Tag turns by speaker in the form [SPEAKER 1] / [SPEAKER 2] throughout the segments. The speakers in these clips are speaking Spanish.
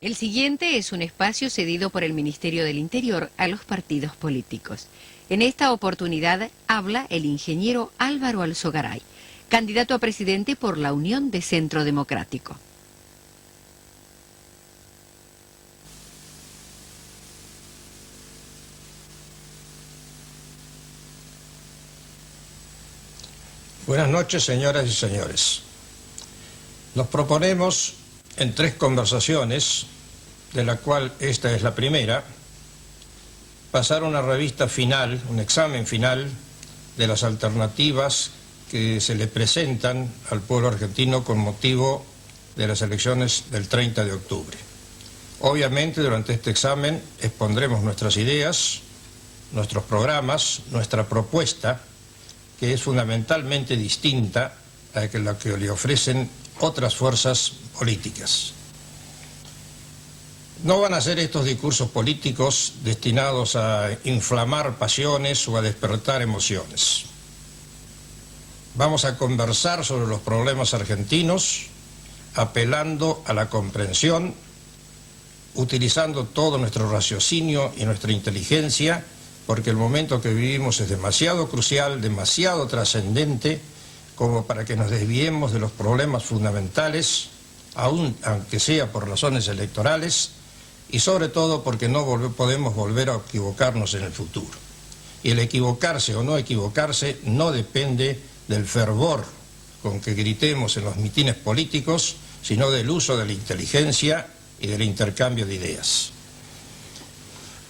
[SPEAKER 1] El siguiente es un espacio cedido por el Ministerio del Interior a los partidos políticos. En esta oportunidad habla el ingeniero Álvaro Alzogaray, candidato a presidente por la Unión de Centro Democrático.
[SPEAKER 2] Buenas noches, señoras y señores. Nos proponemos en 3 conversaciones, de la cual esta es la primera, pasar una revista final, un examen final de las alternativas que se le presentan al pueblo argentino con motivo de las elecciones del 30 de octubre. Obviamente, durante este examen expondremos nuestras ideas, nuestros programas, nuestra propuesta, que es fundamentalmente distinta a la que le ofrecen otras fuerzas políticas. No van a ser estos discursos políticos destinados a inflamar pasiones o a despertar emociones. Vamos a conversar sobre los problemas argentinos, apelando a la comprensión, utilizando todo nuestro raciocinio y nuestra inteligencia, porque el momento que vivimos es demasiado crucial, demasiado trascendente, como para que nos desviemos de los problemas fundamentales, aunque sea por razones electorales, y sobre todo porque no podemos volver a equivocarnos en el futuro. Y el equivocarse o no equivocarse no depende del fervor con que gritemos en los mitines políticos, sino del uso de la inteligencia y del intercambio de ideas.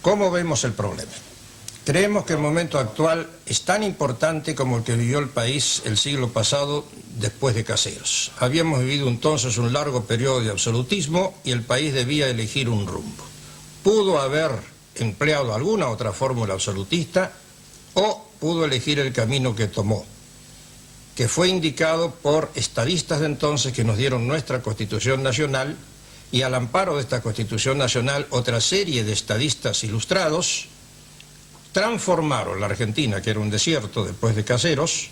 [SPEAKER 2] ¿Cómo vemos el problema? Creemos que el momento actual es tan importante como el que vivió el país el siglo pasado después de Caseros. Habíamos vivido entonces un largo periodo de absolutismo y el país debía elegir un rumbo. Pudo haber empleado alguna otra fórmula absolutista o pudo elegir el camino que tomó, que fue indicado por estadistas de entonces que nos dieron nuestra Constitución Nacional, y al amparo de esta Constitución Nacional otra serie de estadistas ilustrados transformaron la Argentina, que era un desierto después de Caseros,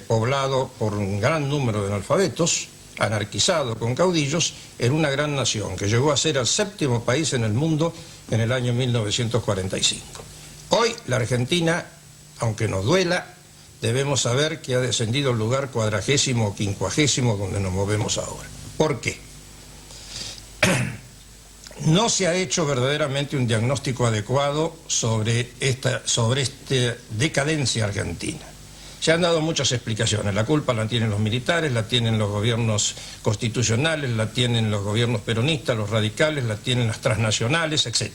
[SPEAKER 2] poblado por un gran número de analfabetos, anarquizado con caudillos, en una gran nación que llegó a ser el 7º país en el mundo en el año 1945. Hoy la Argentina, aunque nos duela, debemos saber que ha descendido al lugar 40º o 50º donde nos movemos ahora. ¿Por qué? No se ha hecho verdaderamente un diagnóstico adecuado sobre esta decadencia argentina. Se han dado muchas explicaciones. La culpa la tienen los militares, la tienen los gobiernos constitucionales, la tienen los gobiernos peronistas, los radicales, la tienen las transnacionales, etc.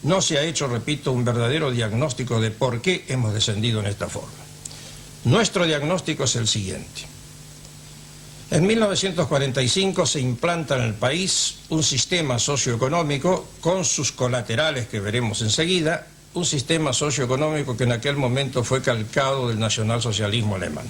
[SPEAKER 2] No se ha hecho, repito, un verdadero diagnóstico de por qué hemos descendido en esta forma. Nuestro diagnóstico es el siguiente. En 1945 se implanta en el país un sistema socioeconómico con sus colaterales que veremos enseguida, un sistema socioeconómico que en aquel momento fue calcado del nacionalsocialismo alemán.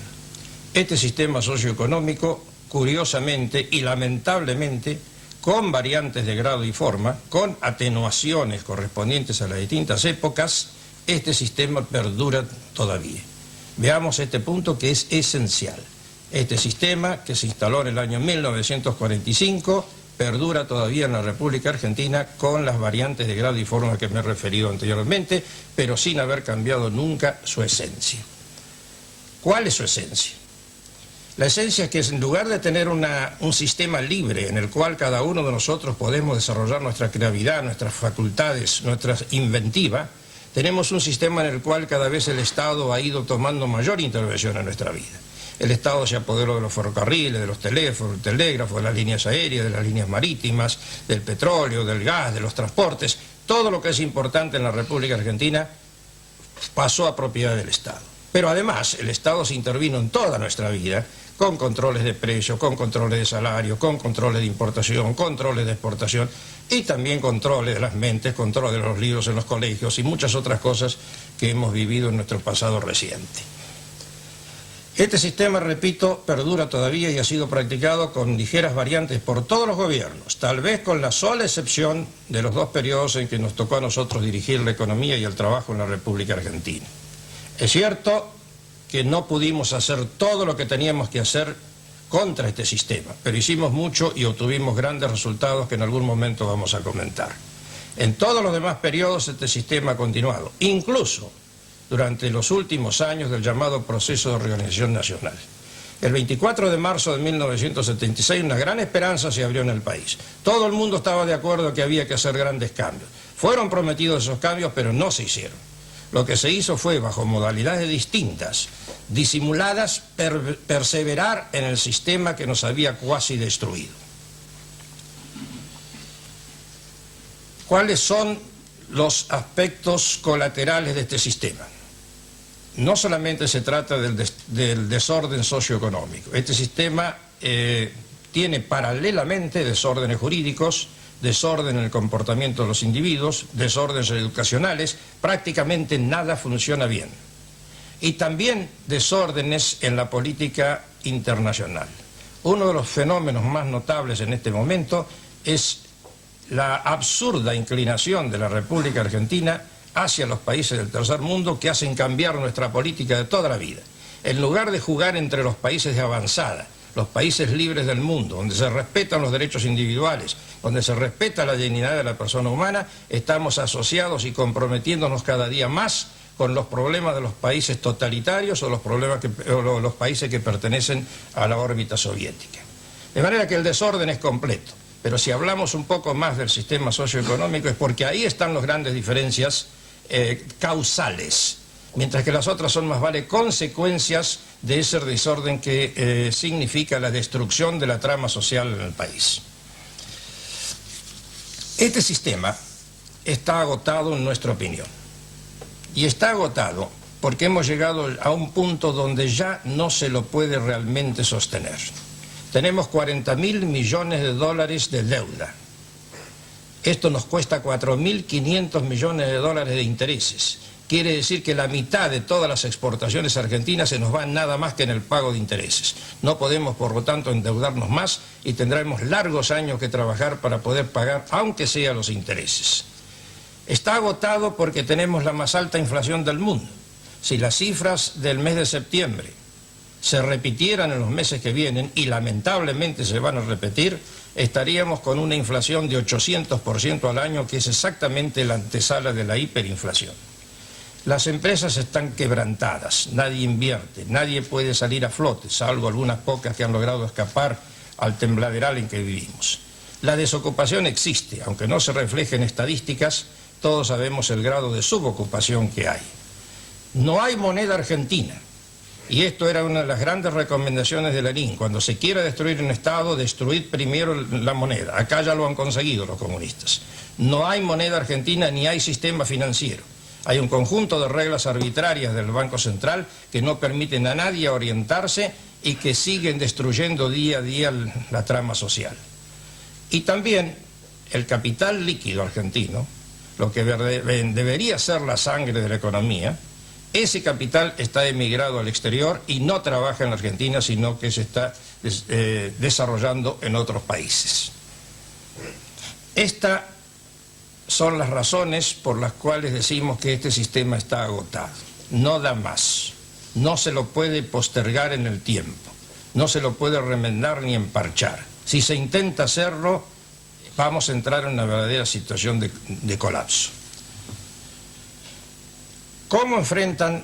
[SPEAKER 2] Este sistema socioeconómico, curiosamente y lamentablemente, con variantes de grado y forma, con atenuaciones correspondientes a las distintas épocas, este sistema perdura todavía. Veamos este punto que es esencial. Este sistema, que se instaló en el año 1945, perdura todavía en la República Argentina con las variantes de grado y forma que me he referido anteriormente, pero sin haber cambiado nunca su esencia. ¿Cuál es su esencia? La esencia es que en lugar de tener un sistema libre en el cual cada uno de nosotros podemos desarrollar nuestra creatividad, nuestras facultades, nuestra inventiva, tenemos un sistema en el cual cada vez el Estado ha ido tomando mayor intervención en nuestra vida. El Estado se apoderó de los ferrocarriles, de los teléfonos, del telégrafo, de las líneas aéreas, de las líneas marítimas, del petróleo, del gas, de los transportes. Todo lo que es importante en la República Argentina pasó a propiedad del Estado. Pero además el Estado se intervino en toda nuestra vida, con controles de precios, con controles de salario, con controles de importación, controles de exportación y también controles de las mentes, controles de los libros en los colegios y muchas otras cosas que hemos vivido en nuestro pasado reciente. Este sistema, repito, perdura todavía y ha sido practicado con ligeras variantes por todos los gobiernos, tal vez con la sola excepción de los 2 periodos en que nos tocó a nosotros dirigir la economía y el trabajo en la República Argentina. Es cierto que no pudimos hacer todo lo que teníamos que hacer contra este sistema, pero hicimos mucho y obtuvimos grandes resultados que en algún momento vamos a comentar. En todos los demás periodos este sistema ha continuado, incluso durante los últimos años del llamado proceso de reorganización nacional. El 24 de marzo de 1976 una gran esperanza se abrió en el país. Todo el mundo estaba de acuerdo que había que hacer grandes cambios. Fueron prometidos esos cambios, pero no se hicieron. Lo que se hizo fue, bajo modalidades distintas, disimuladas, perseverar en el sistema que nos había cuasi destruido. ¿Cuáles son los aspectos colaterales de este sistema? No solamente se trata del desorden socioeconómico. Este sistema tiene paralelamente desórdenes jurídicos, desorden en el comportamiento de los individuos, desórdenes educacionales, prácticamente nada funciona bien. Y también desórdenes en la política internacional. Uno de los fenómenos más notables en este momento es la absurda inclinación de la República Argentina hacia los países del tercer mundo que hacen cambiar nuestra política de toda la vida. En lugar de jugar entre los países de avanzada, los países libres del mundo, donde se respetan los derechos individuales, donde se respeta la dignidad de la persona humana, estamos asociados y comprometiéndonos cada día más con los problemas de los países totalitarios o los países que pertenecen a la órbita soviética. De manera que el desorden es completo, pero si hablamos un poco más del sistema socioeconómico es porque ahí están las grandes diferencias causales, mientras que las otras son más vale consecuencias de ese desorden que significa la destrucción de la trama social en el país. Este sistema está agotado en nuestra opinión, y está agotado porque hemos llegado a un punto donde ya no se lo puede realmente sostener. Tenemos 40.000 millones de dólares de deuda. Esto nos cuesta 4.500 millones de dólares de intereses. Quiere decir que la mitad de todas las exportaciones argentinas se nos van nada más que en el pago de intereses. No podemos, por lo tanto, endeudarnos más y tendremos largos años que trabajar para poder pagar, aunque sea los intereses. Está agotado porque tenemos la más alta inflación del mundo. Si las cifras del mes de septiembre se repitieran en los meses que vienen, y lamentablemente se van a repetir, estaríamos con una inflación de 800% al año, que es exactamente la antesala de la hiperinflación. Las empresas están quebrantadas, nadie invierte, nadie puede salir a flote, salvo algunas pocas que han logrado escapar al tembladeral en que vivimos. La desocupación existe, aunque no se refleje en estadísticas, todos sabemos el grado de subocupación que hay. No hay moneda argentina. Y esto era una de las grandes recomendaciones de Lenin. Cuando se quiera destruir un Estado, destruir primero la moneda. Acá ya lo han conseguido los comunistas. No hay moneda argentina ni hay sistema financiero. Hay un conjunto de reglas arbitrarias del Banco Central que no permiten a nadie orientarse y que siguen destruyendo día a día la trama social. Y también el capital líquido argentino, lo que debería ser la sangre de la economía, ese capital está emigrado al exterior y no trabaja en la Argentina, sino que se está desarrollando en otros países. Estas son las razones por las cuales decimos que este sistema está agotado. No da más, no se lo puede postergar en el tiempo, no se lo puede remendar ni emparchar. Si se intenta hacerlo, vamos a entrar en una verdadera situación de colapso. ¿Cómo enfrentan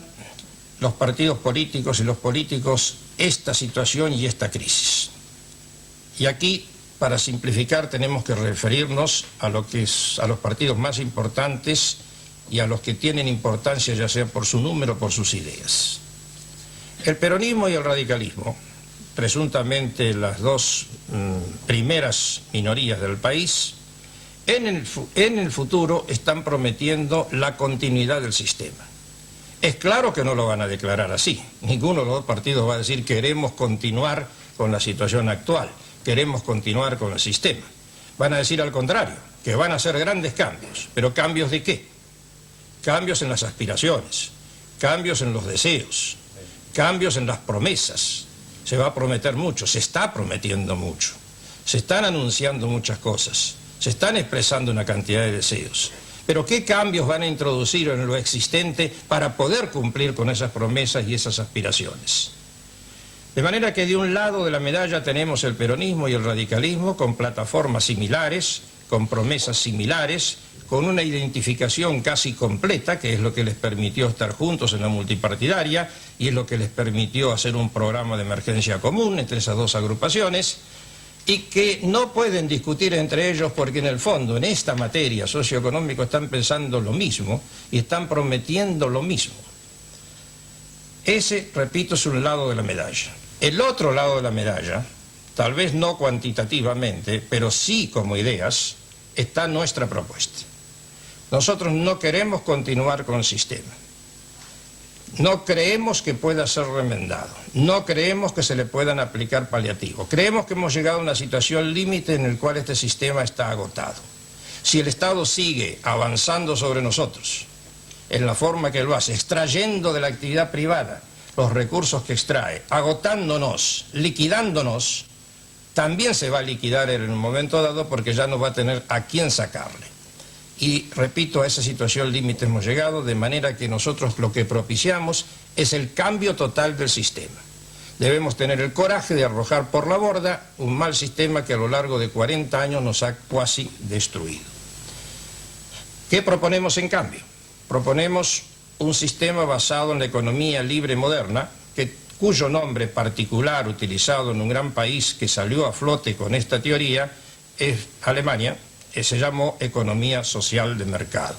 [SPEAKER 2] los partidos políticos y los políticos esta situación y esta crisis? Y aquí, para simplificar, tenemos que referirnos a los partidos más importantes y a los que tienen importancia, ya sea por su número o por sus ideas. El peronismo y el radicalismo, presuntamente las dos primeras minorías del país, en el futuro están prometiendo la continuidad del sistema. Es claro que no lo van a declarar así. Ninguno de los dos partidos va a decir queremos continuar con la situación actual, queremos continuar con el sistema. Van a decir al contrario, que van a hacer grandes cambios. ¿Pero cambios de qué? Cambios en las aspiraciones, cambios en los deseos, cambios en las promesas. Se va a prometer mucho, se está prometiendo mucho. Se están anunciando muchas cosas, se están expresando una cantidad de deseos. Pero ¿qué cambios van a introducir en lo existente para poder cumplir con esas promesas y esas aspiraciones? De manera que de un lado de la medalla tenemos el peronismo y el radicalismo con plataformas similares, con promesas similares, con una identificación casi completa, que es lo que les permitió estar juntos en la multipartidaria y es lo que les permitió hacer un programa de emergencia común entre esas dos agrupaciones, y que no pueden discutir entre ellos porque en el fondo, en esta materia socioeconómica, están pensando lo mismo y están prometiendo lo mismo. Ese, repito, es un lado de la medalla. El otro lado de la medalla, tal vez no cuantitativamente, pero sí como ideas, está nuestra propuesta. Nosotros no queremos continuar con el sistema. No creemos que pueda ser remendado. No creemos que se le puedan aplicar paliativos. Creemos que hemos llegado a una situación límite en la cual este sistema está agotado. Si el Estado sigue avanzando sobre nosotros, en la forma que lo hace, extrayendo de la actividad privada los recursos que extrae, agotándonos, liquidándonos, también se va a liquidar en un momento dado porque ya no va a tener a quién sacarle. Y repito, a esa situación límite hemos llegado, de manera que nosotros lo que propiciamos es el cambio total del sistema. Debemos tener el coraje de arrojar por la borda un mal sistema que a lo largo de 40 años nos ha cuasi destruido. ¿Qué proponemos en cambio? Proponemos un sistema basado en la economía libre moderna, cuyo nombre particular utilizado en un gran país que salió a flote con esta teoría es Alemania, se llamó economía social de mercado.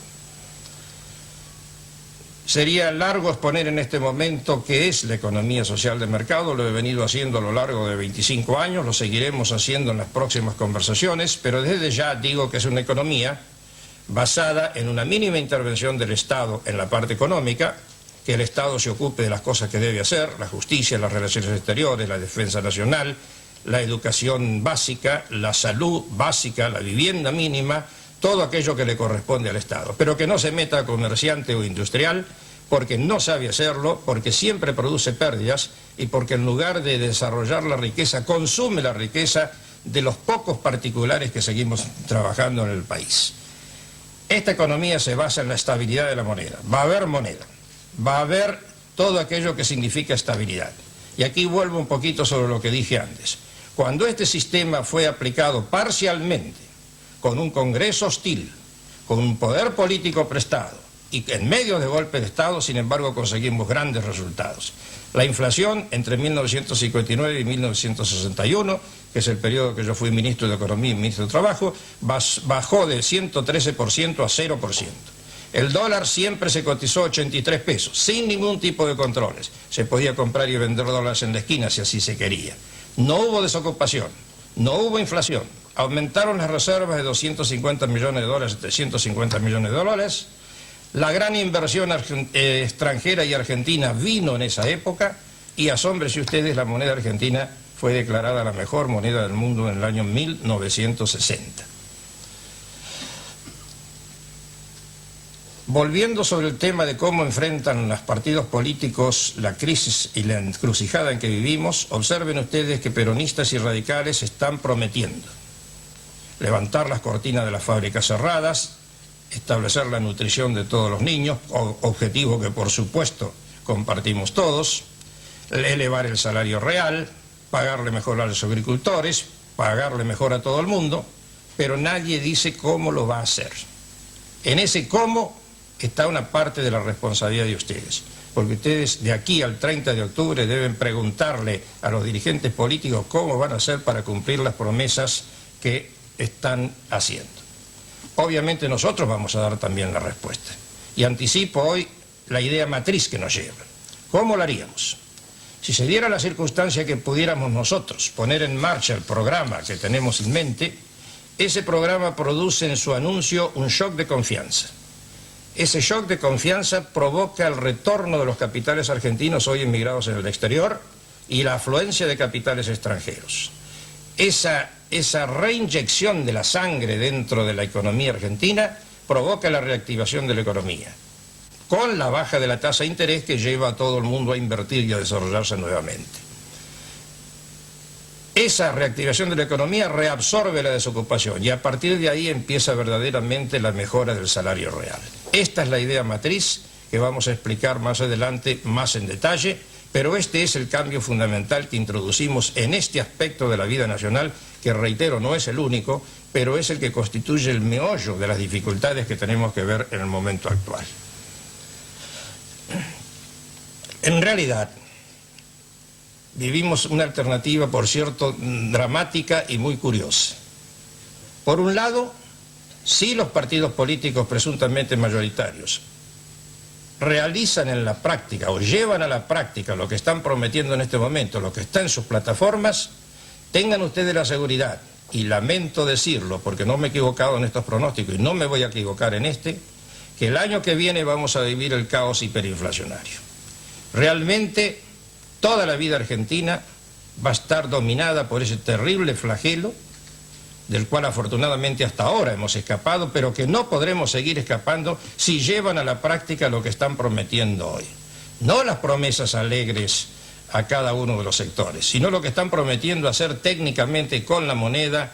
[SPEAKER 2] Sería largo exponer en este momento qué es la economía social de mercado, lo he venido haciendo a lo largo de 25 años, lo seguiremos haciendo en las próximas conversaciones, pero desde ya digo que es una economía basada en una mínima intervención del Estado en la parte económica, que el Estado se ocupe de las cosas que debe hacer, la justicia, las relaciones exteriores, la defensa nacional, la educación básica, la salud básica, la vivienda mínima, todo aquello que le corresponde al Estado, pero que no se meta a comerciante o industrial porque no sabe hacerlo, porque siempre produce pérdidas y porque en lugar de desarrollar la riqueza, consume la riqueza de los pocos particulares que seguimos trabajando en el país. Esta economía se basa en la estabilidad de la moneda. Va a haber moneda, va a haber todo aquello que significa estabilidad. Y aquí vuelvo un poquito sobre lo que dije antes. Cuando este sistema fue aplicado parcialmente, con un Congreso hostil, con un poder político prestado, y en medio de golpe de Estado, sin embargo, conseguimos grandes resultados. La inflación entre 1959 y 1961, que es el periodo que yo fui ministro de Economía y ministro de Trabajo, bajó del 113% a 0%. El dólar siempre se cotizó 83 pesos, sin ningún tipo de controles. Se podía comprar y vender dólares en la esquina si así se quería. No hubo desocupación, no hubo inflación. Aumentaron las reservas de 250 millones de dólares a 350 millones de dólares. La gran inversión extranjera y argentina vino en esa época y, asómbrense ustedes, la moneda argentina fue declarada la mejor moneda del mundo en el año 1960. Volviendo sobre el tema de cómo enfrentan los partidos políticos la crisis y la encrucijada en que vivimos, observen ustedes que peronistas y radicales están prometiendo levantar las cortinas de las fábricas cerradas, establecer la nutrición de todos los niños, objetivo que por supuesto compartimos todos, elevar el salario real, pagarle mejor a los agricultores, pagarle mejor a todo el mundo, pero nadie dice cómo lo va a hacer. En ese cómo está una parte de la responsabilidad de ustedes, porque ustedes de aquí al 30 de octubre deben preguntarle a los dirigentes políticos cómo van a hacer para cumplir las promesas que están haciendo. Obviamente nosotros vamos a dar también la respuesta. Y anticipo hoy la idea matriz que nos lleva. ¿Cómo lo haríamos? Si se diera la circunstancia que pudiéramos nosotros poner en marcha el programa que tenemos en mente, ese programa produce en su anuncio un shock de confianza. Ese shock de confianza provoca el retorno de los capitales argentinos hoy emigrados en el exterior y la afluencia de capitales extranjeros. Esa reinyección de la sangre dentro de la economía argentina provoca la reactivación de la economía, con la baja de la tasa de interés que lleva a todo el mundo a invertir y a desarrollarse nuevamente. Esa reactivación de la economía reabsorbe la desocupación y a partir de ahí empieza verdaderamente la mejora del salario real. Esta es la idea matriz que vamos a explicar más adelante, más en detalle, Pero este es el cambio fundamental que introducimos en este aspecto de la vida nacional, que reitero, no es el único, pero es el que constituye el meollo de las dificultades que tenemos que ver en el momento actual. En realidad, vivimos una alternativa, por cierto, dramática y muy curiosa. Por un lado, sí, los partidos políticos presuntamente mayoritarios realizan en la práctica o llevan a la práctica lo que están prometiendo en este momento, lo que está en sus plataformas. Tengan ustedes la seguridad, y lamento decirlo porque no me he equivocado en estos pronósticos y no me voy a equivocar en este, que el año que viene vamos a vivir el caos hiperinflacionario. Realmente toda la vida argentina va a estar dominada por ese terrible flagelo del cual afortunadamente hasta ahora hemos escapado, pero que no podremos seguir escapando si llevan a la práctica lo que están prometiendo hoy. No las promesas alegres a cada uno de los sectores, sino lo que están prometiendo hacer técnicamente con la moneda,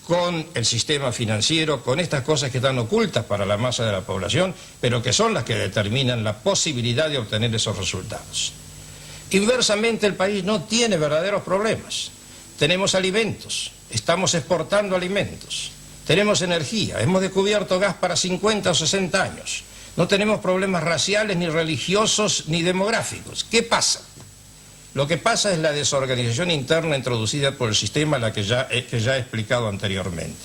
[SPEAKER 2] con el sistema financiero, con estas cosas que están ocultas para la masa de la población, pero que son las que determinan la posibilidad de obtener esos resultados. Inversamente, el país no tiene verdaderos problemas. Tenemos alimentos, estamos exportando alimentos, tenemos energía, hemos descubierto gas para 50 o 60 años, no tenemos problemas raciales, ni religiosos, ni demográficos. ¿Qué pasa? Lo que pasa es la desorganización interna introducida por el sistema, la que ya he explicado anteriormente.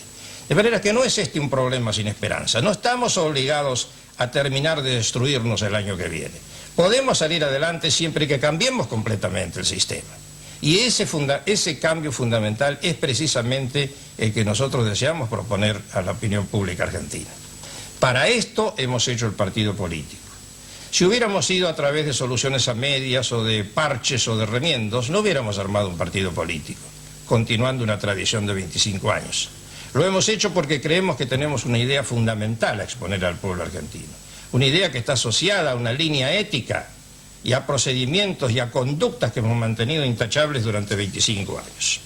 [SPEAKER 2] De manera que no es este un problema sin esperanza. No estamos obligados a terminar de destruirnos el año que viene. Podemos salir adelante siempre que cambiemos completamente el sistema. Y ese cambio fundamental es precisamente el que nosotros deseamos proponer a la opinión pública argentina. Para esto hemos hecho el partido político. Si hubiéramos ido a través de soluciones a medias o de parches o de remiendos, no hubiéramos armado un partido político, continuando una tradición de 25 años. Lo hemos hecho porque creemos que tenemos una idea fundamental a exponer al pueblo argentino. Una idea que está asociada a una línea ética y a procedimientos y a conductas que hemos mantenido intachables durante 25 años.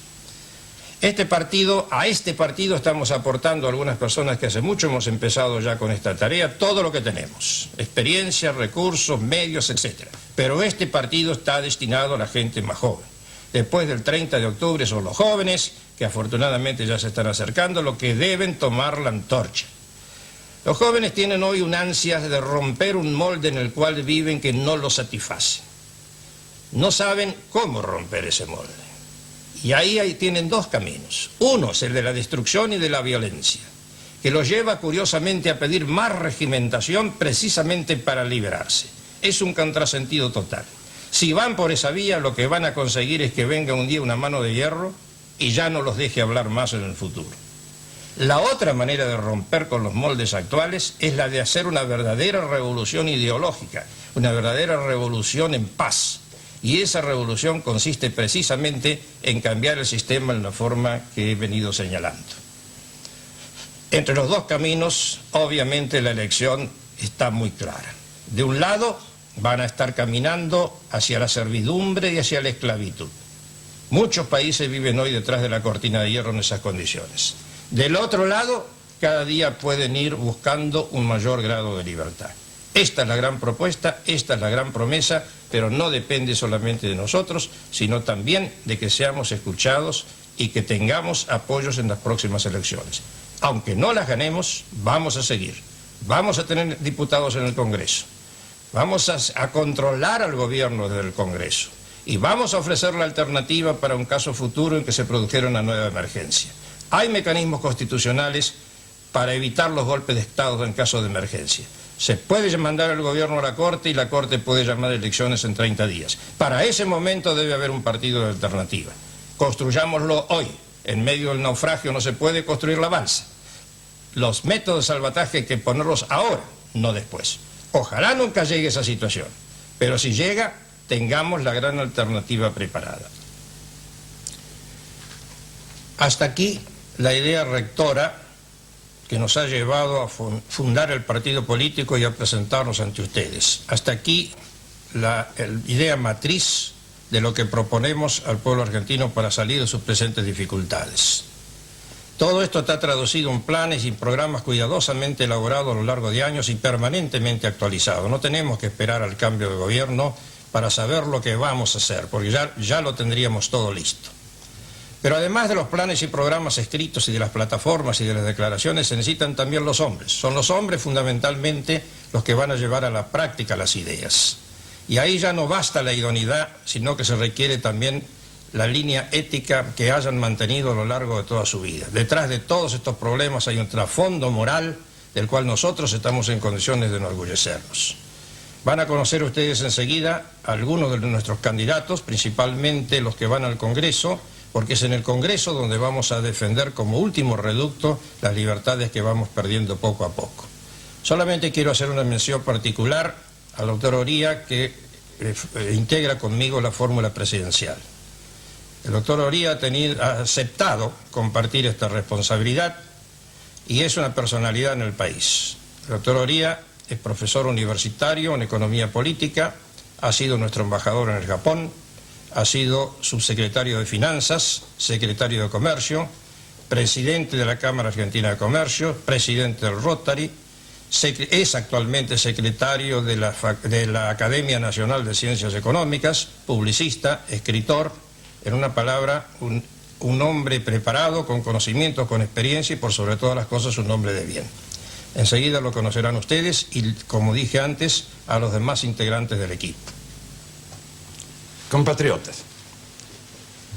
[SPEAKER 2] A este partido estamos aportando algunas personas que hace mucho hemos empezado ya con esta tarea, todo lo que tenemos, experiencia, recursos, medios, etc. Pero este partido está destinado a la gente más joven. Después del 30 de octubre son los jóvenes, que afortunadamente ya se están acercando, los que deben tomar la antorcha. Los jóvenes tienen hoy una ansia de romper un molde en el cual viven que no los satisface. No saben cómo romper ese molde. Y ahí tienen dos caminos. Uno es el de la destrucción y de la violencia, que los lleva curiosamente a pedir más regimentación precisamente para liberarse. Es un contrasentido total. Si van por esa vía, lo que van a conseguir es que venga un día una mano de hierro y ya no los deje hablar más en el futuro. La otra manera de romper con los moldes actuales es la de hacer una verdadera revolución ideológica, una verdadera revolución en paz. Y esa revolución consiste precisamente en cambiar el sistema en la forma que he venido señalando. Entre los dos caminos, obviamente la elección está muy clara. De un lado, van a estar caminando hacia la servidumbre y hacia la esclavitud. Muchos países viven hoy detrás de la cortina de hierro en esas condiciones. Del otro lado, cada día pueden ir buscando un mayor grado de libertad. Esta es la gran propuesta, esta es la gran promesa, pero no depende solamente de nosotros, sino también de que seamos escuchados y que tengamos apoyos en las próximas elecciones. Aunque no las ganemos, vamos a seguir. Vamos a tener diputados en el Congreso. Vamos a controlar al gobierno desde el Congreso. Y vamos a ofrecer la alternativa para un caso futuro en que se produjera una nueva emergencia. Hay mecanismos constitucionales para evitar los golpes de Estado en caso de emergencia. Se puede mandar al gobierno a la Corte y la Corte puede llamar elecciones en 30 días. Para ese momento debe haber un partido de alternativa. Construyámoslo hoy. En medio del naufragio no se puede construir la balsa. Los métodos de salvataje hay que ponerlos ahora, no después. Ojalá nunca llegue esa situación, pero si llega, tengamos la gran alternativa preparada. Hasta aquí la idea rectora que nos ha llevado a fundar el partido político y a presentarnos ante ustedes. Hasta aquí la idea matriz de lo que proponemos al pueblo argentino para salir de sus presentes dificultades. Todo esto está traducido en planes y programas cuidadosamente elaborados a lo largo de años y permanentemente actualizados. No tenemos que esperar al cambio de gobierno para saber lo que vamos a hacer, porque ya lo tendríamos todo listo. Pero además de los planes y programas escritos y de las plataformas y de las declaraciones, se necesitan también los hombres. Son los hombres fundamentalmente los que van a llevar a la práctica las ideas. Y ahí ya no basta la idoneidad, sino que se requiere también la línea ética que hayan mantenido a lo largo de toda su vida. Detrás de todos estos problemas hay un trasfondo moral del cual nosotros estamos en condiciones de enorgullecernos. Van a conocer ustedes enseguida algunos de nuestros candidatos, principalmente los que van al Congreso, porque es en el Congreso donde vamos a defender como último reducto las libertades que vamos perdiendo poco a poco. Solamente quiero hacer una mención particular al doctor Oría, que integra conmigo la fórmula presidencial. El doctor Oría ha aceptado compartir esta responsabilidad y es una personalidad en el país. El doctor Oría es profesor universitario en economía política, ha sido nuestro embajador en el Japón, ha sido subsecretario de Finanzas, secretario de Comercio, presidente de la Cámara Argentina de Comercio, presidente del Rotary, es actualmente secretario de la Academia Nacional de Ciencias Económicas, publicista, escritor, en una palabra, un hombre preparado, con conocimientos, con experiencia y por sobre todas las cosas un hombre de bien. Enseguida lo conocerán ustedes y, como dije antes, a los demás integrantes del equipo.
[SPEAKER 3] Compatriotas,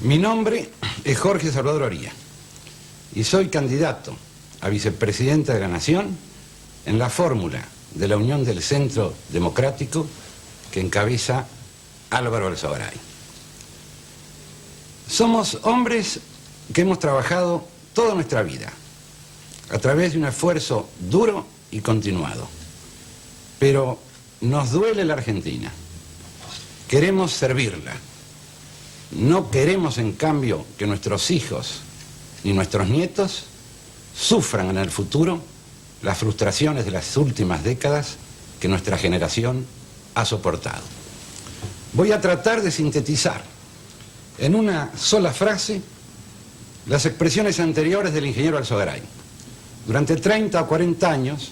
[SPEAKER 3] mi nombre es Jorge Salvador Oría y soy candidato a vicepresidente de la Nación en la fórmula de la Unión del Centro Democrático que encabeza Álvaro Alzogaray. Somos hombres que hemos trabajado toda nuestra vida a través de un esfuerzo duro y continuado, pero nos duele la Argentina. Queremos servirla. No queremos, en cambio, que nuestros hijos ni nuestros nietos sufran en el futuro las frustraciones de las últimas décadas que nuestra generación ha soportado. Voy a tratar de sintetizar en una sola frase las expresiones anteriores del ingeniero Alzogaray. Durante 30 o 40 años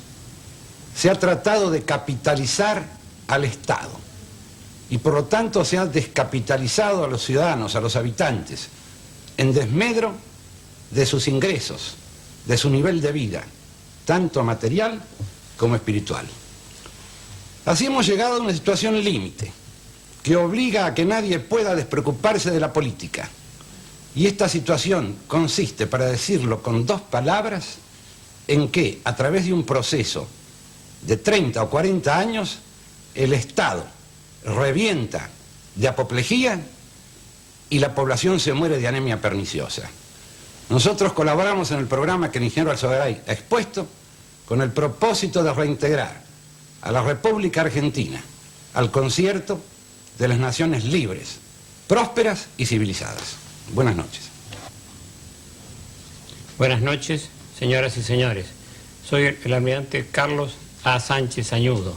[SPEAKER 3] se ha tratado de capitalizar al Estado. Y por lo tanto se ha descapitalizado a los ciudadanos, a los habitantes, en desmedro de sus ingresos, de su nivel de vida, tanto material como espiritual. Así hemos llegado a una situación límite, que obliga a que nadie pueda despreocuparse de la política. Y esta situación consiste, para decirlo con dos palabras, en que a través de un proceso de 30 o 40 años, el Estado revienta de apoplejía y la población se muere de anemia perniciosa. Nosotros colaboramos en el programa que el ingeniero Alzogaray ha expuesto con el propósito de reintegrar a la República Argentina al concierto de las naciones libres, prósperas y civilizadas. Buenas noches.
[SPEAKER 4] Buenas noches, señoras y señores. Soy el almirante Carlos A. Sánchez Añudo.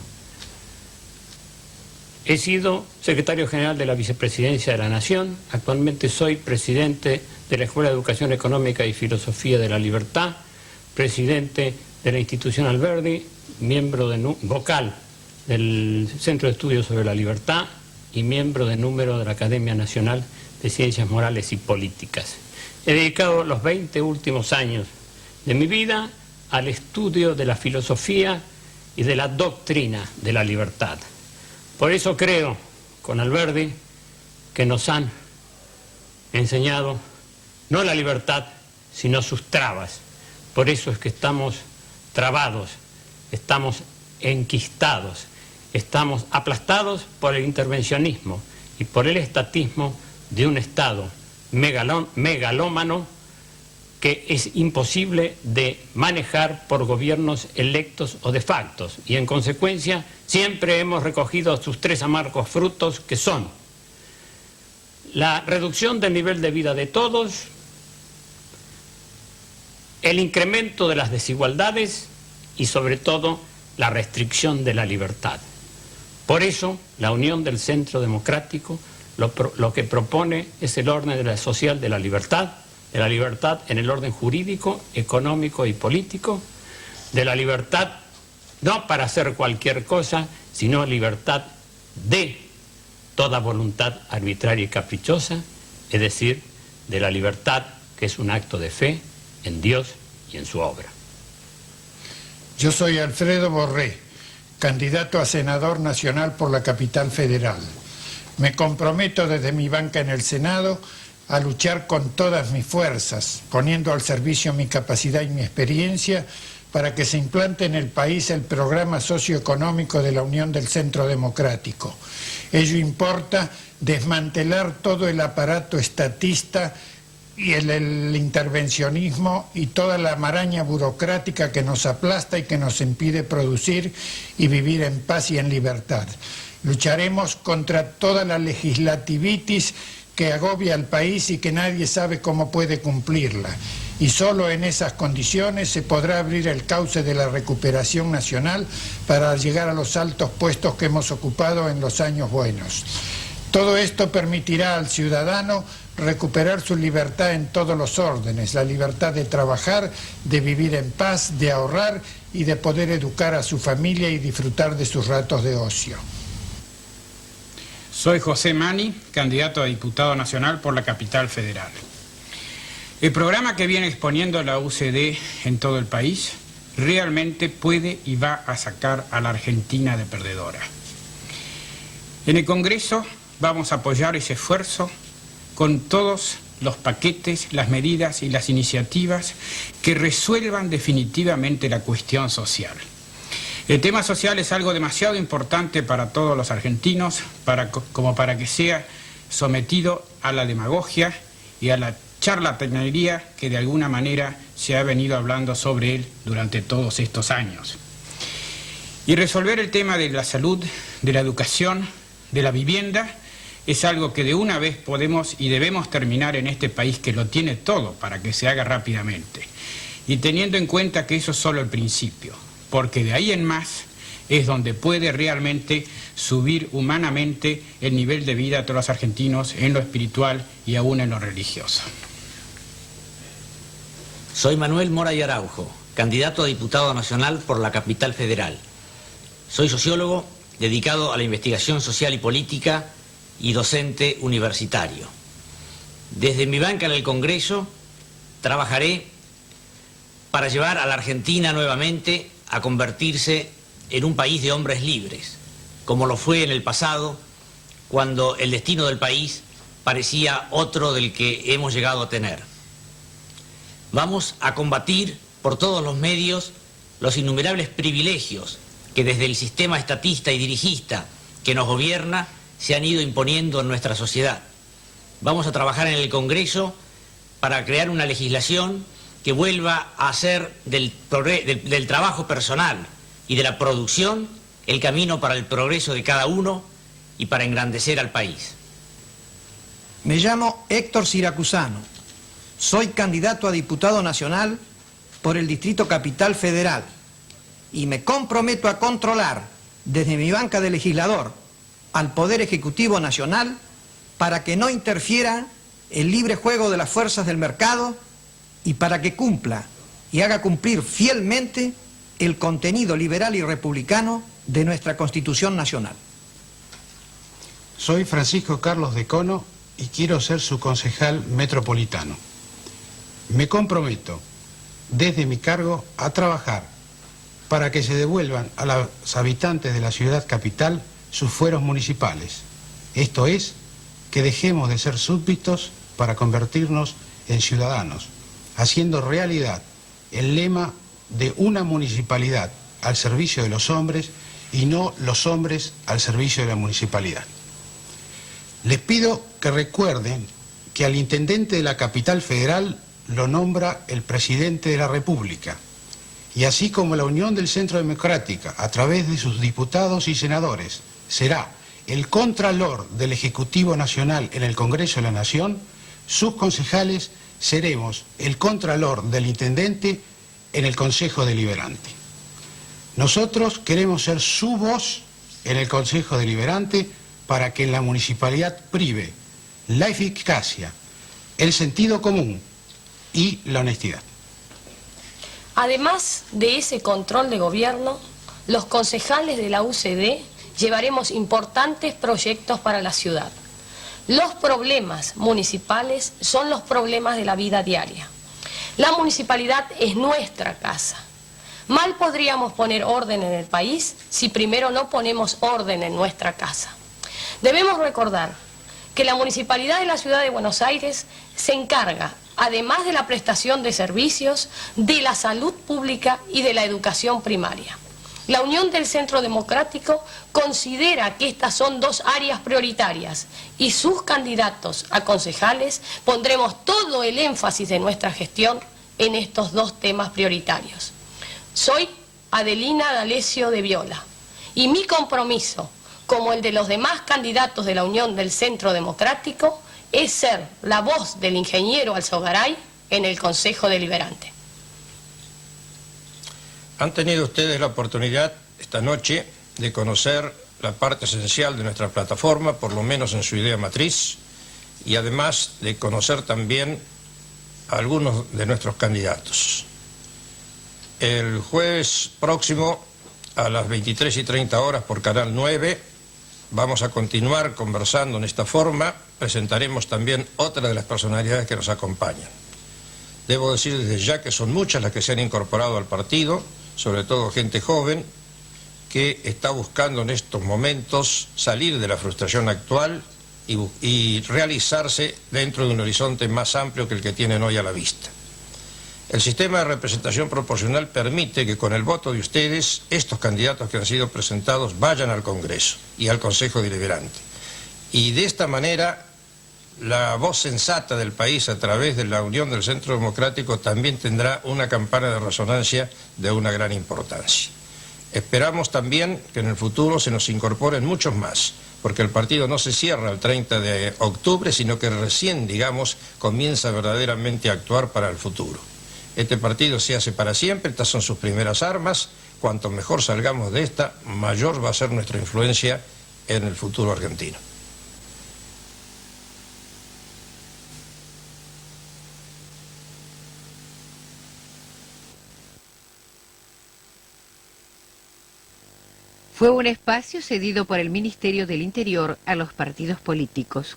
[SPEAKER 4] He sido secretario general de la Vicepresidencia de la Nación, actualmente soy presidente de la Escuela de Educación Económica y Filosofía de la Libertad, presidente de la Institución Alberdi, miembro vocal del Centro de Estudios sobre la Libertad y miembro de número de la Academia Nacional de Ciencias Morales y Políticas. He dedicado los 20 últimos años de mi vida al estudio de la filosofía y de la doctrina de la libertad. Por eso creo, con Alberdi, que nos han enseñado no la libertad, sino sus trabas. Por eso es que estamos trabados, estamos enquistados, estamos aplastados por el intervencionismo y por el estatismo de un Estado megalómano que es imposible de manejar por gobiernos electos o de facto, y en consecuencia siempre hemos recogido sus tres amargos frutos, que son la reducción del nivel de vida de todos, el incremento de las desigualdades y sobre todo la restricción de la libertad. Por eso la Unión del Centro Democrático lo que propone es el orden social de la libertad en el orden jurídico, económico y político, de la libertad no para hacer cualquier cosa, sino libertad de toda voluntad arbitraria y caprichosa, es decir, de la libertad, que es un acto de fe en Dios y en su obra.
[SPEAKER 5] Yo soy Alfredo Borré, candidato a senador nacional por la Capital Federal. Me comprometo desde mi banca en el Senado a luchar con todas mis fuerzas, poniendo al servicio mi capacidad y mi experiencia para que se implante en el país el programa socioeconómico de la Unión del Centro Democrático. Ello importa desmantelar todo el aparato estatista y el intervencionismo y toda la maraña burocrática que nos aplasta y que nos impide producir y vivir en paz y en libertad. Lucharemos contra toda la legislativitis que agobia al país y que nadie sabe cómo puede cumplirla. Y solo en esas condiciones se podrá abrir el cauce de la recuperación nacional para llegar a los altos puestos que hemos ocupado en los años buenos. Todo esto permitirá al ciudadano recuperar su libertad en todos los órdenes, la libertad de trabajar, de vivir en paz, de ahorrar y de poder educar a su familia y disfrutar de sus ratos de ocio.
[SPEAKER 6] Soy José Mani, candidato a diputado nacional por la Capital Federal. El programa que viene exponiendo la UCD en todo el país realmente puede y va a sacar a la Argentina de perdedora. En el Congreso vamos a apoyar ese esfuerzo con todos los paquetes, las medidas y las iniciativas que resuelvan definitivamente la cuestión social. El tema social es algo demasiado importante para todos los argentinos como para que sea sometido a la demagogia y a la charlatanería que de alguna manera se ha venido hablando sobre él durante todos estos años. Y resolver el tema de la salud, de la educación, de la vivienda, es algo que de una vez podemos y debemos terminar en este país que lo tiene todo para que se haga rápidamente. Y teniendo en cuenta que eso es solo el principio, porque de ahí en más es donde puede realmente subir humanamente el nivel de vida de todos los argentinos en lo espiritual y aún en lo religioso.
[SPEAKER 7] Soy Manuel Mora y Araujo, candidato a diputado nacional por la Capital Federal. Soy sociólogo dedicado a la investigación social y política y docente universitario. Desde mi banca en el Congreso trabajaré para llevar a la Argentina nuevamente a convertirse en un país de hombres libres, como lo fue en el pasado, cuando el destino del país parecía otro del que hemos llegado a tener. Vamos a combatir por todos los medios los innumerables privilegios que desde el sistema estatista y dirigista que nos gobierna se han ido imponiendo en nuestra sociedad. Vamos a trabajar en el Congreso para crear una legislación que vuelva a hacer del trabajo personal y de la producción el camino para el progreso de cada uno y para engrandecer al país.
[SPEAKER 8] Me llamo Héctor Siracusano. Soy candidato a diputado nacional por el Distrito Capital Federal y me comprometo a controlar desde mi banca de legislador al Poder Ejecutivo Nacional para que no interfiera el libre juego de las fuerzas del mercado y para que cumpla y haga cumplir fielmente el contenido liberal y republicano de nuestra Constitución Nacional.
[SPEAKER 9] Soy Francisco Carlos de Cono y quiero ser su concejal metropolitano. Me comprometo desde mi cargo a trabajar para que se devuelvan a los habitantes de la ciudad capital sus fueros municipales. Esto es, que dejemos de ser súbditos para convertirnos en ciudadanos, haciendo realidad el lema de una municipalidad al servicio de los hombres y no los hombres al servicio de la municipalidad. Les pido que recuerden que al intendente de la Capital Federal lo nombra el presidente de la República, y así como la Unión del Centro Democrática, a través de sus diputados y senadores, será el contralor del Ejecutivo Nacional en el Congreso de la Nación, sus concejales seremos el contralor del intendente en el Consejo Deliberante. Nosotros queremos ser su voz en el Consejo Deliberante para que en la municipalidad prive la eficacia, el sentido común y la honestidad.
[SPEAKER 10] Además de ese control de gobierno, los concejales de la UCD llevaremos importantes proyectos para la ciudad. Los problemas municipales son los problemas de la vida diaria. La municipalidad es nuestra casa. Mal podríamos poner orden en el país si primero no ponemos orden en nuestra casa. Debemos recordar que la Municipalidad de la Ciudad de Buenos Aires se encarga, además de la prestación de servicios, de la salud pública y de la educación primaria. La Unión del Centro Democrático considera que estas son dos áreas prioritarias y sus candidatos a concejales pondremos todo el énfasis de nuestra gestión en estos dos temas prioritarios. Soy Adelina D'Alessio de Viola y mi compromiso, como el de los demás candidatos de la Unión del Centro Democrático, es ser la voz del ingeniero Alzogaray en el Consejo Deliberante.
[SPEAKER 2] Han tenido ustedes la oportunidad esta noche de conocer la parte esencial de nuestra plataforma, por lo menos en su idea matriz, y además de conocer también a algunos de nuestros candidatos. El jueves próximo, a las 23:30 horas por Canal 9, vamos a continuar conversando en esta forma. Presentaremos también otra de las personalidades que nos acompañan. Debo decir desde ya que son muchas las que se han incorporado al partido, sobre todo gente joven, que está buscando en estos momentos salir de la frustración actual y realizarse dentro de un horizonte más amplio que el que tienen hoy a la vista. El sistema de representación proporcional permite que con el voto de ustedes, estos candidatos que han sido presentados vayan al Congreso y al Consejo Deliberante. Y de esta manera, la voz sensata del país a través de la Unión del Centro Democrático también tendrá una campana de resonancia de una gran importancia. Esperamos también que en el futuro se nos incorporen muchos más, porque el partido no se cierra el 30 de octubre, sino que recién, digamos, comienza verdaderamente a actuar para el futuro. Este partido se hace para siempre, estas son sus primeras armas. Cuanto mejor salgamos de esta, mayor va a ser nuestra influencia en el futuro argentino.
[SPEAKER 1] Fue un espacio cedido por el Ministerio del Interior a los partidos políticos.